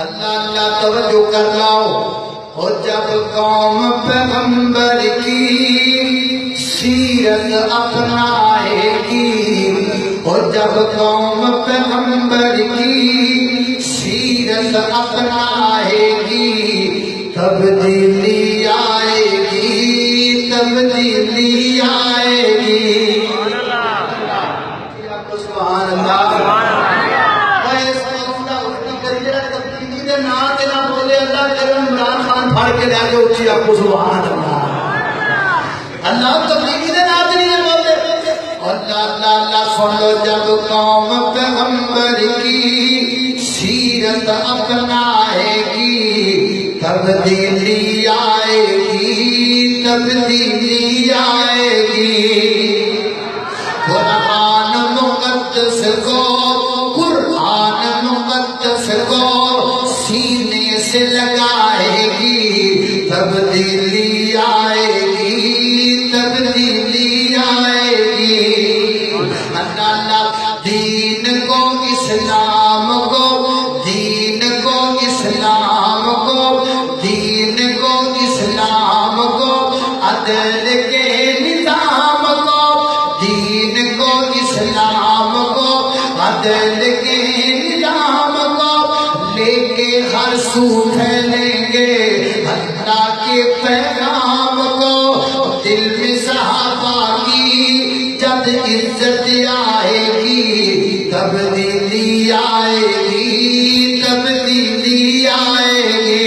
اللہ اللہ توجہ کر لاؤ. اور جب قوم پیغمبر کی سیرت اپنائے گی، اور جب قوم پیغمبر کی سیرت اپنائے گی، تبدیلی آئے گی، تبدیلی آئے گی. سبحان اللہ. پڑھ کے لے کے اچھی آپ کو سبحان اللہ. اللہ تبلیغی دے نام نہیں بولتے. اللہ اللہ اللہ سن لو. جب قوم پیغمبر کی سیرت اپنائے گی، تبدیلی آئے گی، تبدیلی آئے گی. قرآن مقدس کو، قرآن مقدس کو سینے سے لگائے گی، تبدیلی آئے گی، تبدیلی آئے گی. اللہ اللہ دین کو، اسلام کو، دین کو، اسلام کو، دین کو، اسلام کو، عدل کے نظام کو، دین کو، اسلام کو، عدل کے نظام کو لے کے ہر سو پھیلیں گے اللہ کے پیغام کو. دل میں صحابہ کی جب عزت آئے گی، تبدیلی آئے گی، تبدیلی آئے گی.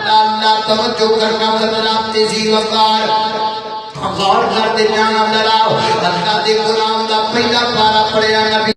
اللہ توجہ کرنا ذرا تیزی وقار غور کرتے جانا. ذرا اللہ دے غلام دا پہلا پارا پڑھیا نبی